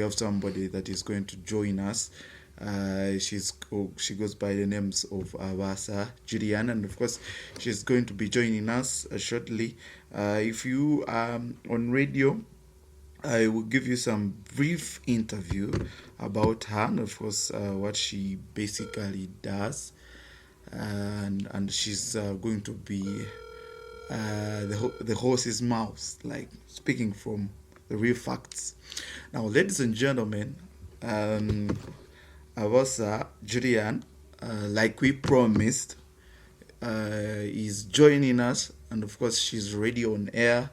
have somebody that is going to join us. She goes by the names of Abaasa, Julian, and of course she's going to be joining us shortly. If you are on radio, I will give you some brief interview about her and of course what she basically does, and she's going to be the horse's mouth, like speaking from the real facts. Now, ladies and gentlemen, Abaasa Julian, like we promised, is joining us, and of course she's already on air.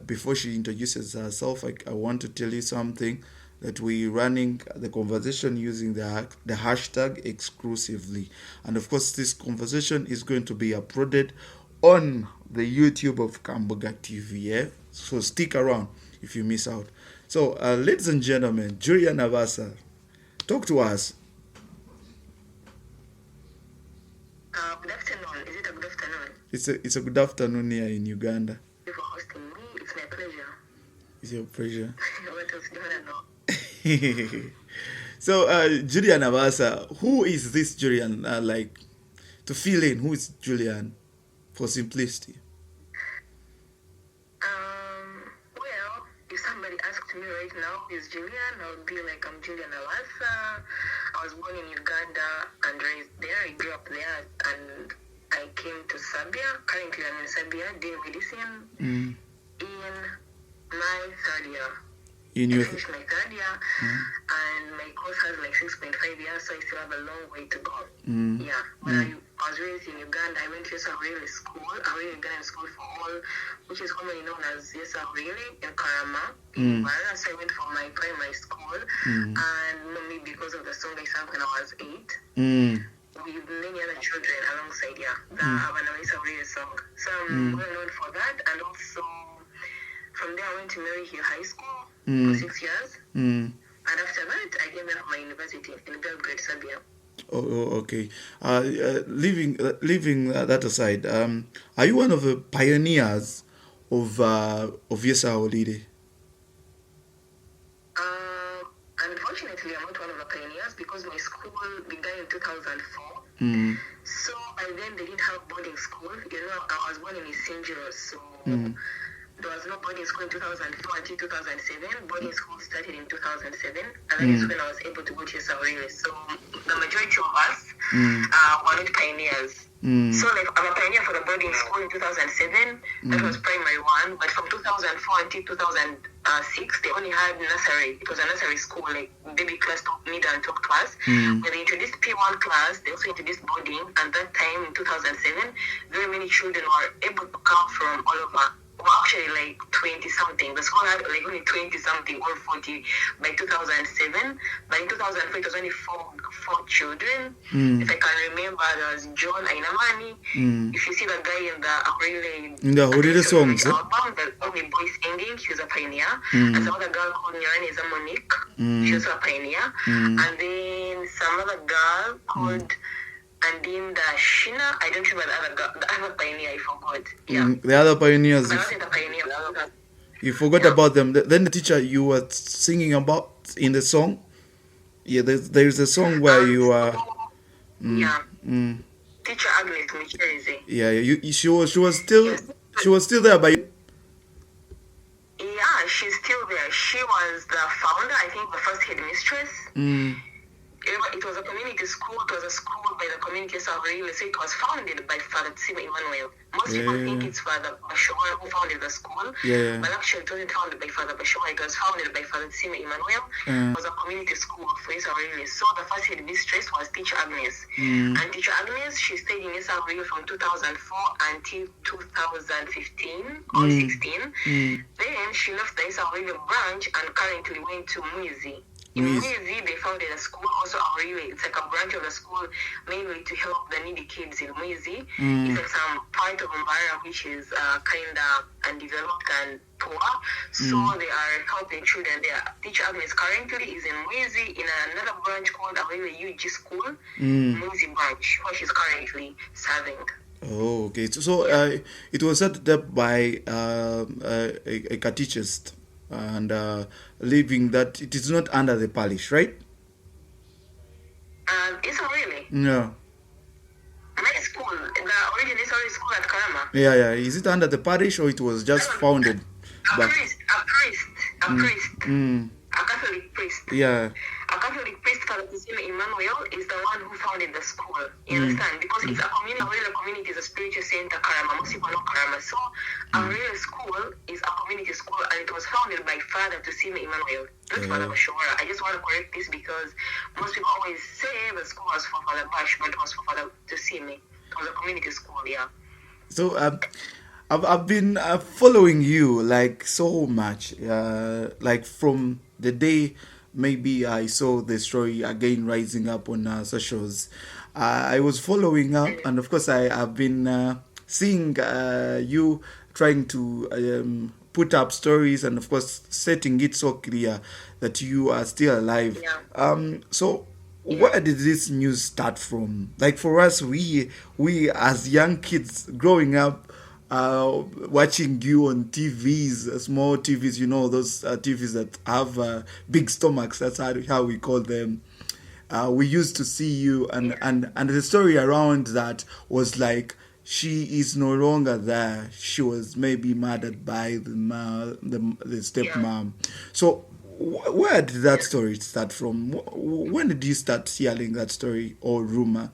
Before she introduces herself, I want to tell you something, that we're running the conversation using the hashtag exclusively, and of course this conversation is going to be uploaded on the YouTube of Kambuga TV, so stick around if you miss out. So ladies and gentlemen, Julian Abaasa, talk to us. Good afternoon. Is it a good afternoon? It's a good afternoon here in Uganda. Thank you for hosting me. It's my pleasure. It's your pleasure. What else do you want to know? So, Julian Abaasa, who is this Julian? Like, to fill in, who is Julian for simplicity? Well, if somebody asked me right now who is Julian, I would be like, I'm Julian Abaasa. I was born in Uganda and raised there. I grew up there and I came to Serbia. Currently, I'm in Serbia doing medicine in my third year. I finished my third year, and my course has like 6.5 years, so I still have a long way to go. Yeah, when I was raised in Uganda, I went to Yesu Ahurire School, Ahurire Ugandan School for All, which is commonly known as Yesu Ahurire in Karama, in Mbarara. So I went for my primary school, and mainly because of the song I sang when I was 8. With many other children alongside, the Yesu Ahurire song. So I'm well known for that, and also from there I went to Mary Hill High School for 6 years. And after that, I came back to my university in Belgrade, Serbia. Oh, okay. Leaving that aside, are you one of the pioneers of Yesu Ahurire? Unfortunately, I'm not one of the pioneers because my school began in 2004. So by then they didn't have boarding school. You know, I was born in St. Joe's, so there was no boarding school in 2004 until 2007. Boarding school started in 2007, and that is when I was able to go to Yesu Ahurire. So the majority of us were not pioneers. So like I'm a pioneer for the boarding school in 2007. That was primary one, but from 2004 until 2006, they only had nursery. It was a nursery school, like baby class, middle and top class. When they introduced P1 class, they also introduced boarding. And that time in 2007, very many children were able to come from all over. Well, actually like 20 something. The school had like only 20 something or 40 by 2007. But in 2004 it was only four children. If I can remember, there was John Ainamani. If you see the guy in the Ahurire songs, album, the only boy singing, he was a pioneer. And some other girl called Nyarani Monique, she was a pioneer. And then some other girl called Andinda Shina, I don't remember the other pioneer, I forgot. Yeah. The other pioneers. I wasn't a pioneer. You forgot about them. Then the teacher you were singing about in the song, there's a song where you are. Teacher Agnes Micheze. Yeah. She was still there, but. Yeah, she's still there. She was the founder, I think, the first headmistress. It was a community school. It was a school by the community Yesu Ahurire. So it was founded by Father Tsima Emmanuel. Most people think it's Father Bashoa who founded the school. But actually it wasn't founded by Father Bashoa. It was founded by Father Tsima Emmanuel. It was a community school for Yesu Ahurire. So the first headmistress was Teacher Agnes. And Teacher Agnes, she stayed in Yesu Ahurire from 2004 until 2015 or 16. Then she left the Yesu Ahurire branch and currently went to Mwizi. In Mwizi, they founded a school, also Ahurire. It's like a branch of the school, mainly to help the needy kids in Mwizi. It's like some part of Mbarara, which is kind of undeveloped and poor. So they are helping children there. Teacher Agnes currently is in Mwizi in another branch called Ahurire UG School, Mwizi branch, where she's currently serving. Oh, okay. So it was set up by a catechist. and leaving that it is not under the parish, right? It's really. No. My school, the origin is already school at Karama. Yeah. Is it under the parish or it was just founded? A priest, a Catholic priest. Yeah. A Catholic priest, Father Emmanuel, is the one who founded the school. You understand? Because it's a community. Ahurire Community is a spiritual center, Karama. Most people know Karama. So, Ahurire School is a community school, and it was founded by Father Emmanuel, not Father Bashora. I just want to correct this because most people always say the school was for Father Bash, but it was for Father Tusime. It was a community school, yeah. So, I've been following you like so much, like from the day maybe I saw the story again rising up on socials. I was following up, and of course I have been seeing you trying to put up stories, and of course setting it so clear that you are still alive. So where did this news start from? Like for us, we as young kids growing up, watching you on TVs, small TVs, those TVs that have big stomachs. That's how we call them. We used to see you, and the story around that was like she is no longer there. She was maybe murdered by the stepmom. So where did that story start from? When did you start hearing that story or rumor?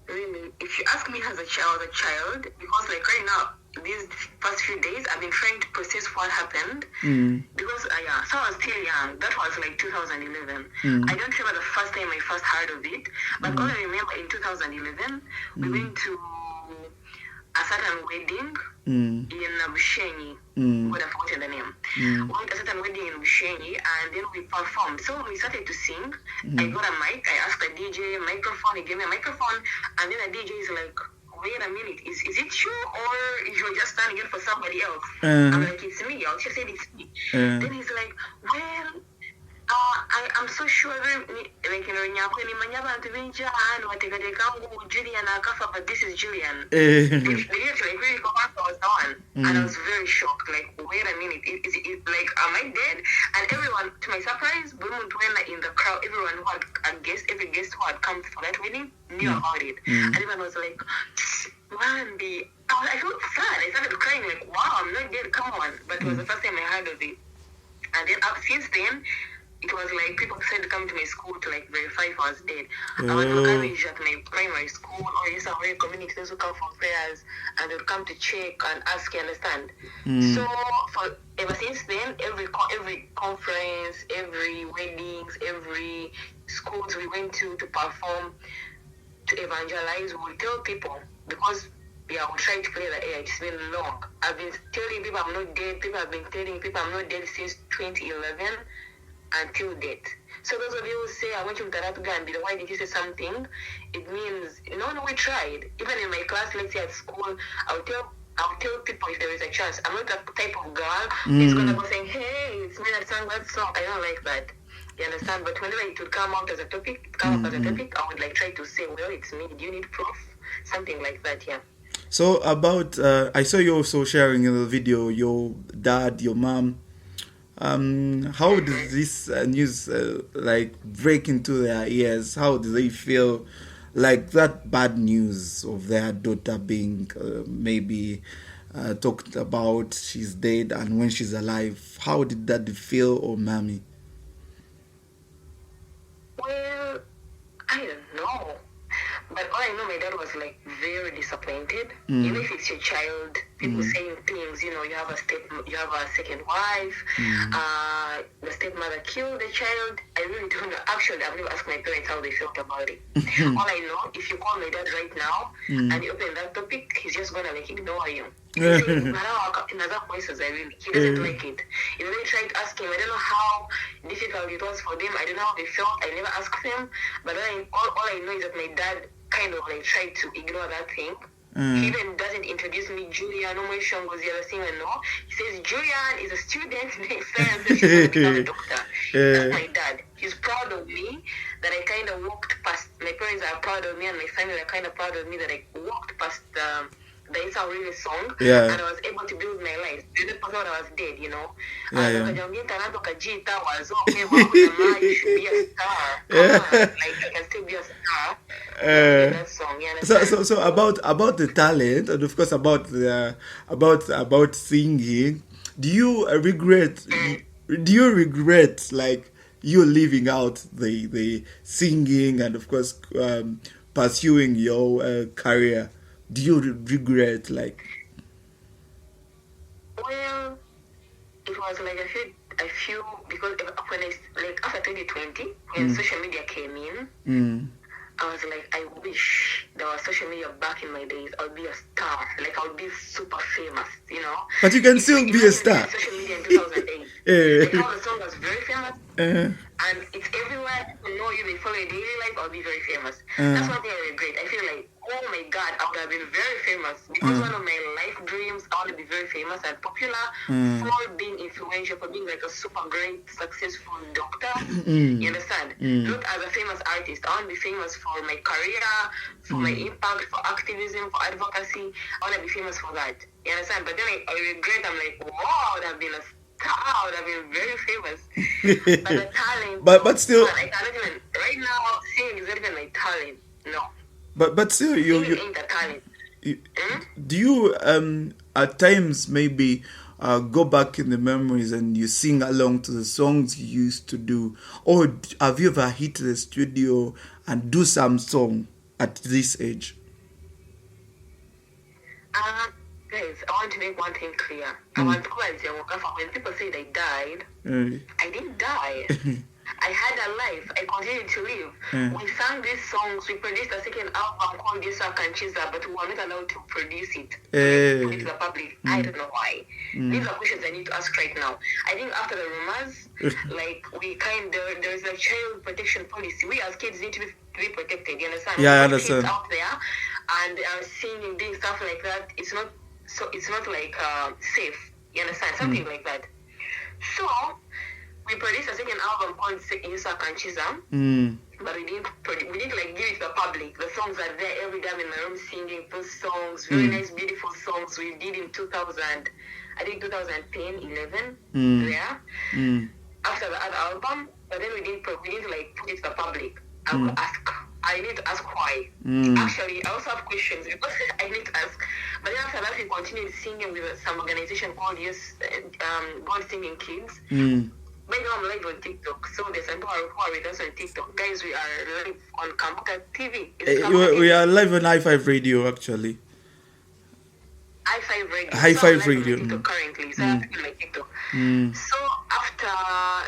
Really, if you ask me as a child, because like right now, these past few days, I've been trying to process what happened. Because, so I was still young. That was like 2011. I don't remember the first time I first heard of it, but all I remember in 2011, we went to a certain wedding in Bushenyi. Would have forgotten the name. We went to a certain wedding in Bushenyi, and then we performed. So when we started to sing, I got a mic. I asked the DJ microphone. He gave me a microphone, and then the DJ is like, "Wait a minute, is it you, or you're just standing in for somebody else?" I'm like, "It's me." I just said it's me. Then he's like, "Well, I'm so sure, like, Julian Abaasa, but this is Julian." They literally really confirmed I was the one. And I was very shocked. Like, wait a minute, is it like, am I dead? And everyone, to my surprise, in the crowd, everyone who had every guest who had come for that wedding knew about it. And everyone was like, Randy. I felt sad. I started crying, like, wow, I'm not dead, come on. But it was the first time I heard of it. And then since then, it was like people said to come to my school to like verify if I was dead. I was encouraged at my primary school or Yesu Ahurire Community, those who come for prayers, and they'd come to check and ask, you understand? So ever since then, every conference, every weddings, every schools we went to perform, to evangelize, we would tell people, because we'll try to clear the air. It's been long. I've been telling people I'm not dead. People have been telling people I'm not dead since 2011 until date. So those of you who say, "I want you to Mbarara and be the why did you say something?" It means, no, we tried. Even in my class, let's say at school, I'll tell people if there is a chance. I'm not the type of girl who's gonna go saying, "Hey, it's me that sang that song." I don't like that. You understand? But whenever it would come out as a topic, I would like try to say, "Well, it's me. Do you need proof?" Something like that, yeah. So about, I saw you also sharing in the video your dad, your mom. How does this news like break into their ears? How do they feel like that bad news of their daughter being maybe talked about, she's dead, and when she's alive? How did that feel, or mommy? Well, I don't know. But all I know, my dad was like very disappointed. Even if it's your child, people saying things, you have a second wife, the stepmother killed the child. I really don't know. Actually, I've never asked my parents how they felt about it. All I know, if you call my dad right now and you open that topic, he's just gonna like ignore you. He doesn't like it. You know, they tried to ask him. I don't know how difficult it was for them. I don't know how they felt. I never asked them. But all I know is that my dad kind of like tried to ignore that thing. He even doesn't introduce me Julian. No more Sean was the other thing. No, he says Julian is a student next year, so she's going to become a doctor. That's my dad. He's proud of me that I kind of walked past. My parents are proud of me, and my family are kind of proud of me that I walked past the Yesu Ahurire song, Yeah. and I was able to build my life. The other person I was dead, you know. Yeah, yeah. You should be a star. Come on, like I can still be a star. That song, you understand? So about the talent, and of course about singing. Do you regret? Do you regret like you leaving out the singing and of course pursuing your career? Do you regret like? Well, it was like I feel because when like after 2020 when social media came in, I was like, I wish there was social media back in my days. I would be a star. Like, I would be super famous, you know? But you can still be a star. Social media in 2008. Like, how the song was very famous. And it's everywhere. People know you, they follow your daily life, I'll be very famous. That's one thing I regret. I feel like, oh my God, I would have been very famous. Because one of my life dreams, I want to be very famous and popular for being influential, for being like a super great, successful doctor. You understand? Not as a famous artist. I want to be famous for my career, for my impact, for activism, for advocacy. I want to be famous for that. You understand? But then I regret, I'm like, wow, I would have been a star. I would have been very famous. But the talent. But still. Like, I don't even, right now, singing is not even my talent. No. But still, you ain't the talent. Do you at times maybe go back in the memories and you sing along to the songs you used to do, or have you ever hit the studio and do some song at this age? Guys, I want to make one thing clear. I want to when people say they died, I didn't die. I had a life. I continued to live. We sang these songs. We produced a second album called Yesu Ahurire, but we were not allowed to produce it. Put it to the public. I don't know why. These are questions I need to ask right now. I think after the rumors, like there is a child protection policy. We as kids need to be protected. You understand? Yeah, I understand. Kids out there and singing, doing stuff like that. It's not like safe. You understand? Something like that. So we produced a second album called Yesu Ahurire, but we didn't like give it to the public. The songs are there every day in my room singing those songs, very nice, beautiful songs. We did in 2010, 11, yeah. After the other album, but then we didn't like put it to the public. I need to ask why. Actually, I also have questions because I need to ask. But then after that, we continued singing with some organization called God Singing Kids. Right now I'm live on TikTok, so there's some people who are with us on TikTok. Guys, we are live on Kambuka TV. We are live on i5 Radio, actually. i5 Radio. i5 so Radio. TikTok currently, so I'm on my TikTok. So after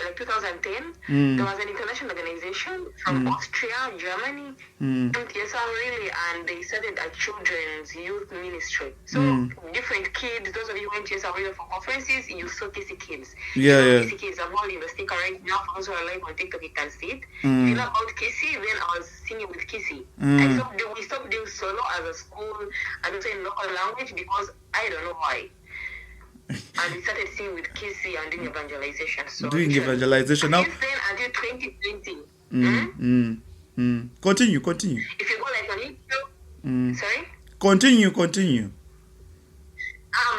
like 2010, there was an international organization from Austria, Germany, Yesu Ahurire, and they started a children's youth ministry. So different kids, those of you who went to Yesu Ahurire for conferences, you saw Kissy Kids. Kissy Kids, I'm holding the sticker right now. For those who are live on TikTok, you can see it. If you know about Kissy, then I was singing with Kissy. We stopped doing solo as a school and also in local language because I don't know why. And we started singing with Kissy and doing evangelization. So doing evangelization now. Since then until 2020. Continue. If you go like on YouTube, sorry? Continue.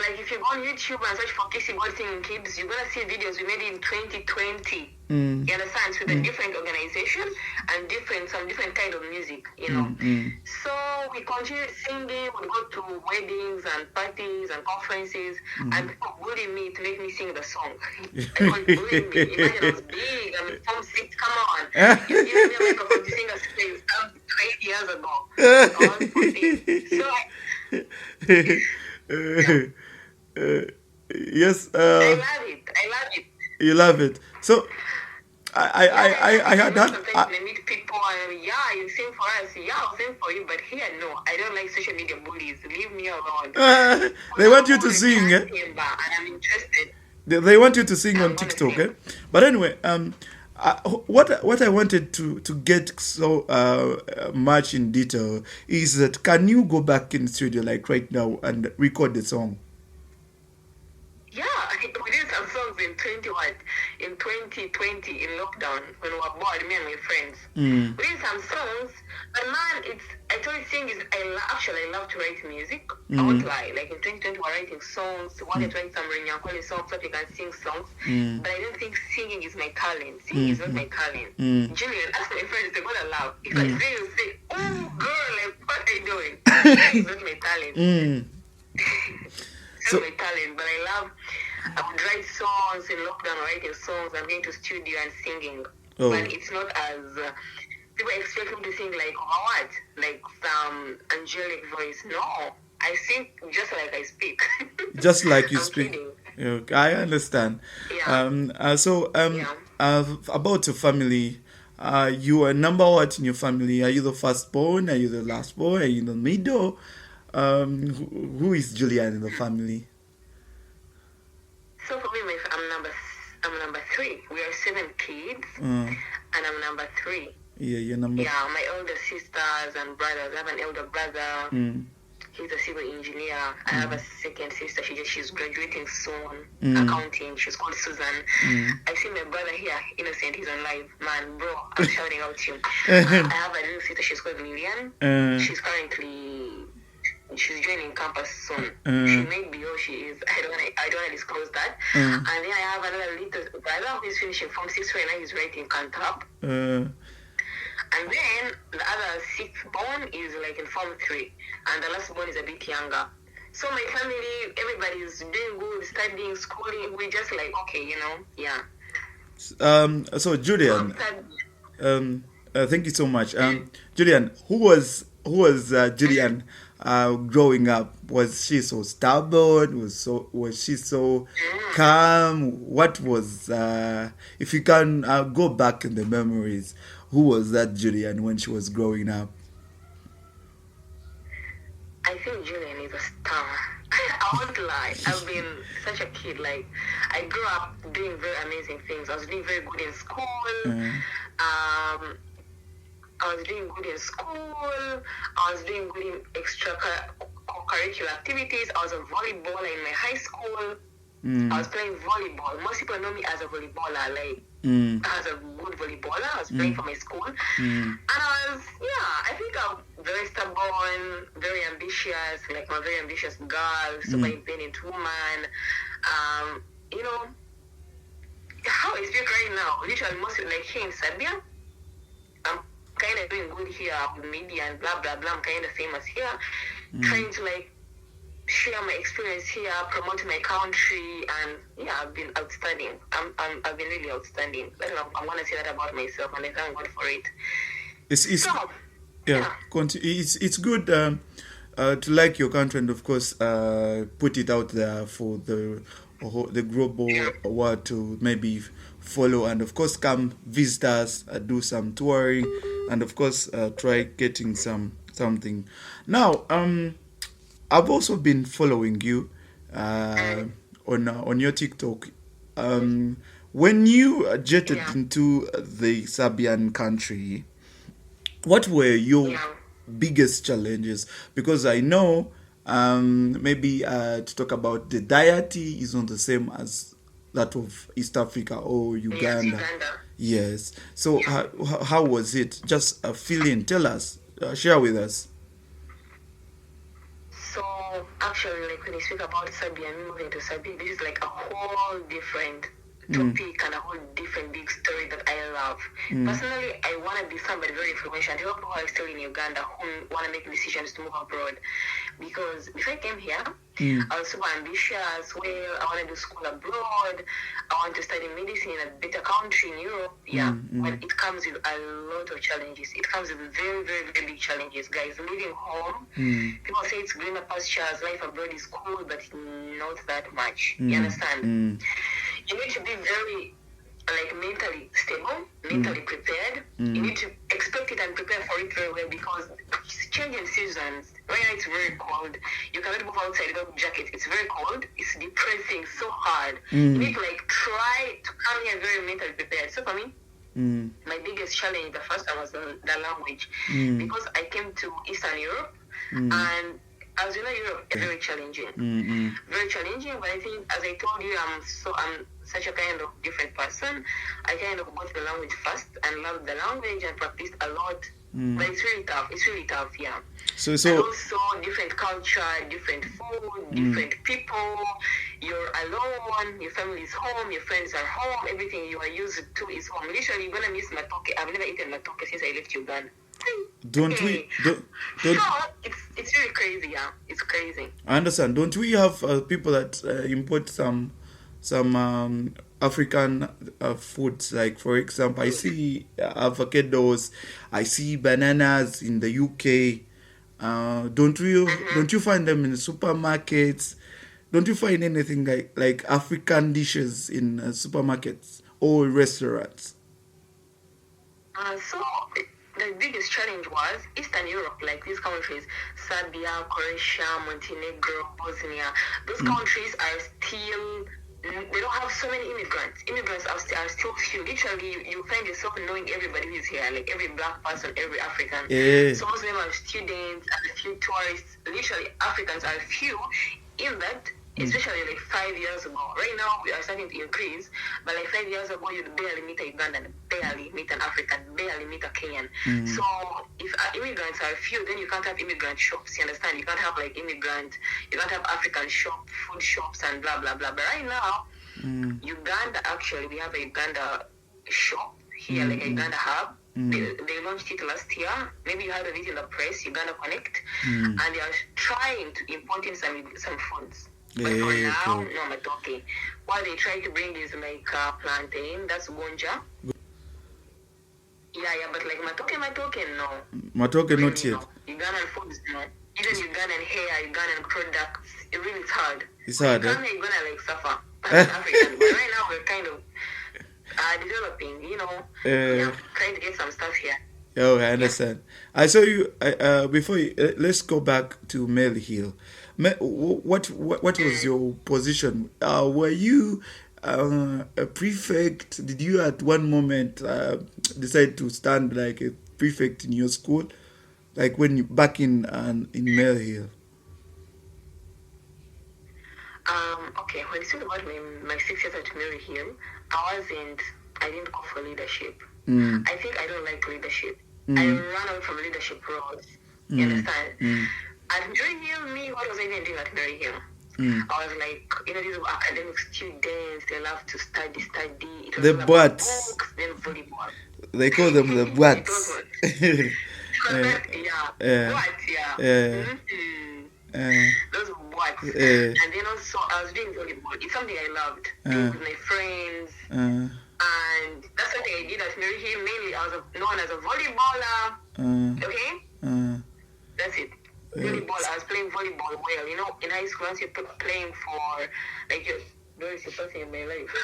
Like if you go on YouTube and search for Kissy God Singing Kids, you're gonna see videos we made in 2020. You understand? With a different organization and some different kind of music, you know. So we continued singing. We go to weddings and parties and conferences, and people bullying me to make me sing the song. People bullying me. Imagine I was big. I'm from 6. Come on, you give me a microphone to sing a song 20 years ago. I was 14. Yes. I love it. You love it. So I had that. Sometimes I meet people and you sing for us. I'll sing for you. But here, no, I don't like social media bullies. Leave me alone. They want you to sing. And I'm interested. They want you to sing on TikTok. But anyway, what I wanted to get so much in detail is that can you go back in the studio like right now and record the song? Yeah, we did some songs in 2020 in lockdown when we were bored, me and my friends. Mm. We did some songs, but man, I told you thing is I love to write music. I won't lie. Like in 2020 we were writing songs, wanted to write some Renewal songs so we can sing songs. But I don't think singing is my talent. Singing is not my talent. Julian, ask my friends, they're gonna laugh. If I say you say, oh girl, like what are you doing? Singing is not my talent. It's not my talent, but I would write songs in lockdown, writing songs, I'm going to studio and singing. Oh. But it's not as people expect me to sing like what? Like some angelic voice. No. I sing just like I speak. Just like you I'm speak. kidding. Okay, I understand. Yeah. About your family, you are number what in your family? Are you the firstborn? Are you the lastborn? Are you in the middle? Who is Julian in the family? So for me, I'm number 3. We are 7 kids, and I'm number 3. Yeah, you're number. Yeah, my older sisters and brothers. I have an elder brother. He's a civil engineer. I have a second sister. She's graduating soon. Accounting. She's called Susan. I see my brother here, innocent. He's on live. Man, bro, I'm shouting out to you. I have a little sister. She's called Lillian. She's joining campus soon. She may be who she is. I don't want to disclose that. And then I have another little brother who is finishing Form 6 right now. He's writing Cantab. And then the other 6th born is like in Form 3. And the last born is a bit younger. So my family, everybody's doing good, studying, schooling. We're just like, okay, yeah. So Julian, thank you so much. Julian, who was Julian growing up? Was she so stubborn? Was she so calm? What was if you can go back in the memories, who was that Julian when she was growing up? I think Julian is a star. I won't lie. I've been such a kid. Like, I grew up doing very amazing things. I was doing very good in school. I was doing good in school. I was doing good in extracurricular activities. I was a volleyballer in my high school. I was playing volleyball. Most people know me as a volleyballer. Like, as a good volleyballer, I was playing for my school. And I think I'm very stubborn, very ambitious. Like, I'm a very ambitious girl, super independent woman. How I speak right now, literally mostly like here in Serbia, I'm kind of doing good here with media and blah, blah, blah. I'm kind of famous here. Trying to like share my experience here, promote my country, and I've been outstanding. I've been really outstanding. I'm gonna say that about myself, and I thank God for it. It's good to like your country, and of course put it out there for the global world to maybe follow, and of course come visit us, do some touring, and of course try getting something. Now I've also been following you on your TikTok. When you jetted into the Serbian country, what were your biggest challenges? Because I know maybe to talk about the deity is not the same as that of East Africa or Uganda. Yes. So how was it? Just a feeling. Tell us. Share with us. So actually, like when you speak about Serbia and moving to Serbia, this is like a whole different topic and a whole different big story that I love. Personally, I want to be somebody very influential. There are people who are still in Uganda who want to make decisions to move abroad. Because before I came here, I was super ambitious. Well, I want to do school abroad. I want to study medicine in a better country in Europe. But it comes with a lot of challenges. It comes with very, very, very big challenges, guys. Leaving home, people say it's greener pastures, life abroad is cool, but not that much. You understand? You need to be very mentally stable, mentally prepared. You need to expect it and prepare for it very well, because it's changing seasons. Right now it's very cold. You cannot move outside without jacket. It's very cold. It's depressing so hard. You need to try to come here very mentally prepared. So for me, my biggest challenge the first time was the language, because I came to Eastern Europe and as you know, Europe is very challenging. Very challenging, but I think, as I told you, I'm such a kind of different person. I kind of got the language first and loved the language and practiced a lot. But it's really tough. It's really tough, yeah. So and also different culture, different food, different people. You're alone. Your family is home. Your friends are home. Everything you are used to is home. Literally, you're gonna miss matoke. I've never eaten matoke since I left Uganda. Don't so it's really crazy, yeah. It's crazy. I understand. Don't we have people that import some African foods? Like, for example, I see avocados, I see bananas in the UK. Don't you find them in supermarkets? Don't you find anything like African dishes in supermarkets or restaurants? So the biggest challenge was Eastern Europe, like these countries, Serbia, Croatia, Montenegro, Bosnia. Those countries are still, they don't have so many immigrants. Immigrants are still few. Literally, you find yourself knowing everybody who's here, like every black person, every African. Yeah. So most of them are students and a few tourists. Literally, Africans are few in that. Especially like 5 years ago. Right now we are starting to increase, but like 5 years ago you'd barely meet a Ugandan, barely meet an African, barely meet a Kenyan. So if immigrants are few, then you can't have immigrant shops. You understand? You can't have like you can't have African food shops and blah blah blah. But right now, Uganda, actually we have a Uganda shop here, like a Uganda hub. They launched it last year. Maybe you heard of it in the press, Uganda Connect, and they are trying to import in some foods. But for now, no matoke. What they try to bring is like plantain, that's gonja. Yeah, but like matoke, no. Matoke, really, not yet. No. Ugandan foods, no. Even Ugandan hair, Ugandan products, it really is hard. It's hard, You're gonna like suffer as an African. But right now we're kind of developing, trying to get some stuff here. Oh, I understand. I saw you. Before let's go back to Mel Hill. What was your position? Were you a prefect? Did you at one moment decide to stand like a prefect in your school, like when you back in Mel Hill? Okay, when it's about my 6 years at Mary Hill, I didn't go for leadership. I think I don't like leadership. I ran away from leadership roles. You understand? At Mary Hill, what was I even doing at Mary Hill? I was like, these were academic students, they love to study. It was the all about butts. books, then volleyball. They call them the butts. Those butts. And then also, I was doing volleyball. It's something I loved. Doing with my friends. And that's something I did at Mary Hill. Mainly, I was known as a volleyballer. Okay? That's it. Volleyball. I was playing volleyball well. In high school, once you're playing for, like, there is something in my life.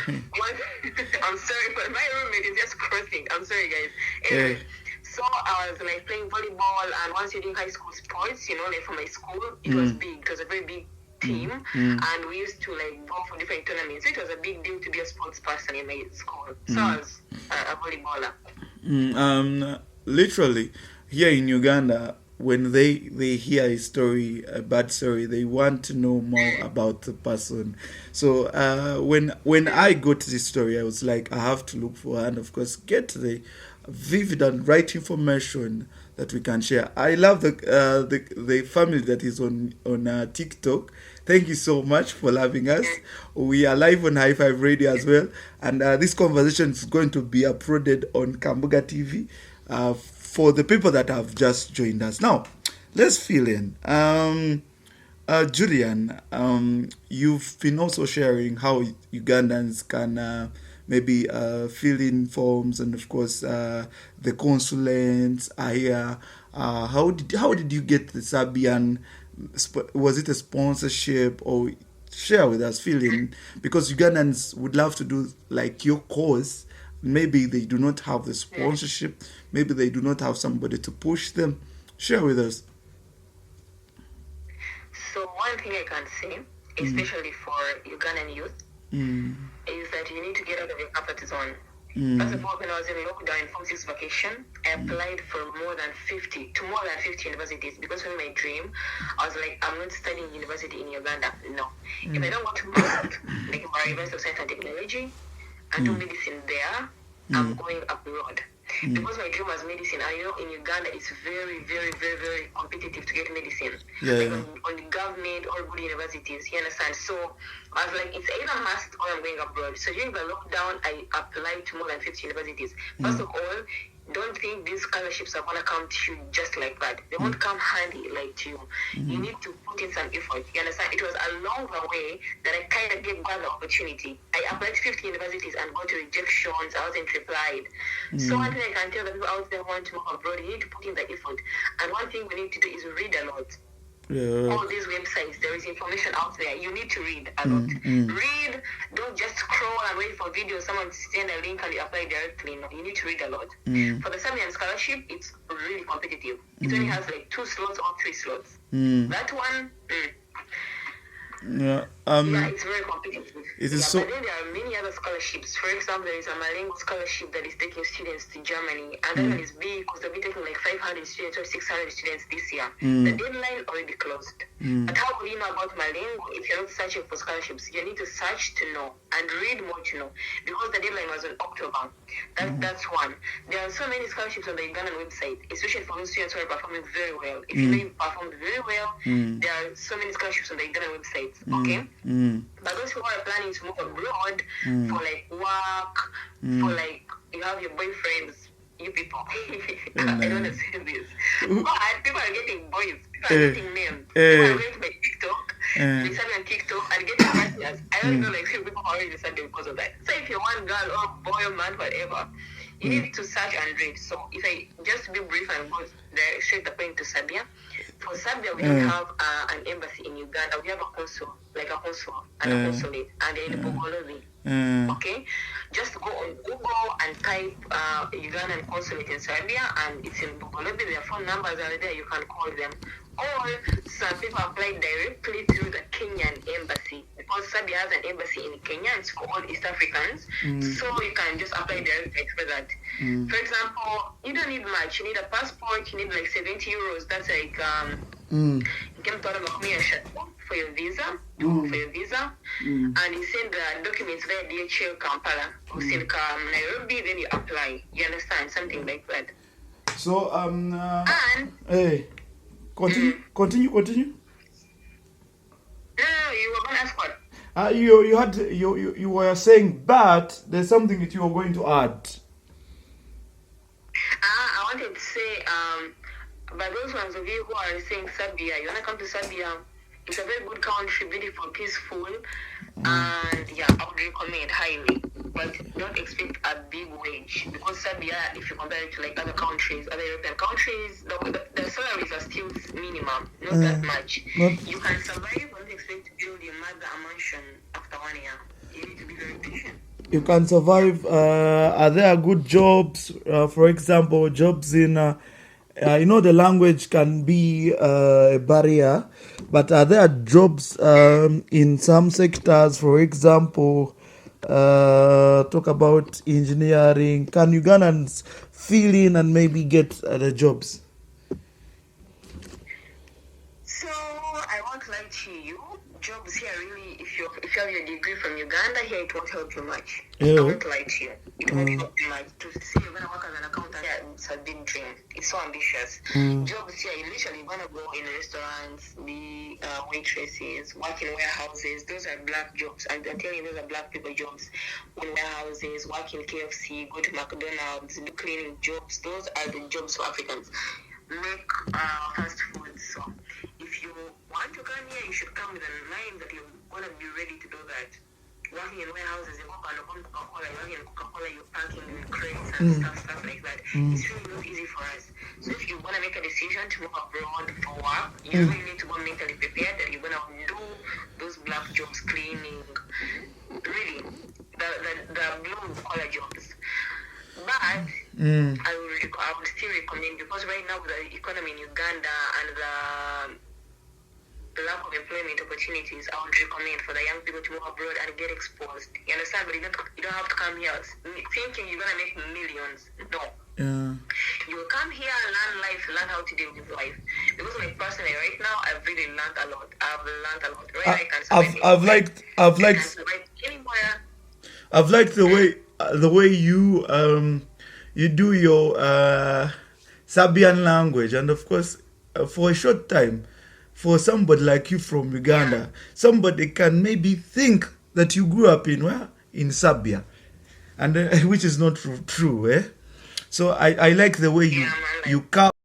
I'm sorry, but my roommate is just crossing. I'm sorry, guys. Anyway, so I was like playing volleyball, and once you're doing high school sports, like for my school, it was big. It was a very big team, and we used to like go for different tournaments. So it was a big deal to be a sports person in my school. So I was a volleyballer. Literally, here in Uganda, when they hear a story, a bad story, they want to know more about the person. So when I got this story, I was like, I have to look for her and of course get the vivid and right information that we can share. I love the family that is on TikTok. Thank you so much for loving us. We are live on High Five Radio as well, and this conversation is going to be uploaded on Kambuga TV. For the people that have just joined us. Now, let's fill in. Julian, you've been also sharing how Ugandans can maybe fill in forms, and of course the consulants are here. How did you get the Serbian? Was it a sponsorship, or share with us, fill in, because Ugandans would love to do like your course. Maybe they do not have the sponsorship. Maybe they do not have somebody to push them. Share with us. So one thing I can say, especially for Ugandan youth, is that you need to get out of your comfort zone. First of all, when I was in lockdown in Form 6 vacation, I applied for more than 50 universities, because when my dream, I was like, I'm not studying university in Uganda. No. If I don't want to move, like Mbarara University of Science and Technology, and do medicine there, I'm going abroad. Because my dream was medicine, and in Uganda it's very, very, very, very competitive to get medicine. On the government or good universities, you understand? So I was like, it's either must or I'm going abroad. So during the lockdown, I applied to more than 50 universities. First of all, don't think these scholarships are gonna come to you just like that. They won't come handy like to you. You need to put in some effort. You understand? It was along the way that I kind of got the opportunity. I applied to 50 universities and got rejections. I wasn't replied. So one thing I can tell the people out there who want to move abroad, you need to put in the effort. And one thing we need to do is read a lot. All these websites, there is information out there. You need to read a lot. Read, don't just scroll and wait for videos, someone send a link and you apply directly. No, you need to read a lot. For the Serbian scholarship, it's really competitive. It only has like 2 slots or 3 slots. That one, it's very competitive. But then there are many other scholarships. For example, there is a Malengo scholarship that is taking students to Germany, and that one is big because they'll be taking like 500 students or 600 students this year. The deadline already closed. But how will you know about Malengo if you're not searching for scholarships? You need to search to know and read more to know, because the deadline was in October. That's one. There are so many scholarships on the Ugandan website, especially for those students who are performing very well. If you know you performed very well, there are so many scholarships on the Ugandan website. Okay? But those who are planning to move abroad for like work, for like you have your boyfriends, you people. I don't want to say this. But people are getting boys, people are getting men. People are going to my TikTok, they start on TikTok and getting partners. I don't know, like people are already decided because of that. So if you're one girl or boy or man, whatever, you need to search and read. So if I just be brief and go straight the point to Serbia. For Serbia, we don't have an embassy in Uganda. We have a consul, like a consul and a consulate, and they're in Bogolovi. Okay? Just go on Google and type Ugandan consulate in Serbia, and it's in Bogolovi. Their phone numbers are there. You can call them. Or some people apply directly through the Kenyan embassy, because Serbia has an embassy in Kenya. It's for all East Africans, so you can just apply directly for that. For example, you don't need much. You need a passport. You need like 70 euros. That's like for your visa. And you send the documents via DHL Kampala. You send Nairobi, then you apply. You understand? Something like that. So hey. Continue. No, you were going to ask what? You were saying, but there's something that you were going to add. I wanted to say, but those ones of you who are saying Serbia, you want to come to Serbia, it's a very good country, beautiful, peaceful, and yeah, I would recommend highly. But don't expect a big wage, because Serbia, if you compare it to like other countries, other European countries, the salaries are still minimum, not that much. You can survive, don't expect to build your mother a mansion after 1 year. You need to be very patient. You can survive. Are there good jobs? For example, jobs in, the language can be a barrier, but are there jobs in some sectors, for example, talk about engineering? Can Ugandans fill in and maybe get the jobs? So I won't lie to you. Jobs here really, if you have your degree from Uganda, here it won't help you much. I won't lie to you. It won't help you much. To say you're gonna work as an accountant, yeah, it's a big dream. It's so ambitious. Jobs here, you literally gonna go in restaurants, be waitresses, work in warehouses. Those are black jobs. I'm telling you, those are black people jobs. In warehouses, work in KFC, go to McDonald's, do cleaning jobs. Those are the jobs for Africans. Make fast food. So if you want to come here, you should come with a mind that you're going to be ready to do that. Working in warehouses, you're working in Coca-Cola, you're packing in crates and stuff like that. It's really not easy for us. So if you want to make a decision to move abroad for work, you really need to go mentally prepared that you're going to do those black jobs, cleaning, really, the blue-collar jobs. But I would still recommend, because right now with the economy in Uganda and the lack of employment government opportunities, I would recommend for the young people to move abroad and get exposed. You understand? But you don't have to come here thinking you're going to make millions. No. Yeah. You will come here and learn life, learn how to deal with life. Because like personally, right now, I've really learned a lot. Right? I've liked survive anywhere. I've liked the way you do your Sabian language, and of course for a short time, for somebody like you from Uganda, somebody can maybe think that you grew up in Sabia, and which is not true, eh? So I like the way you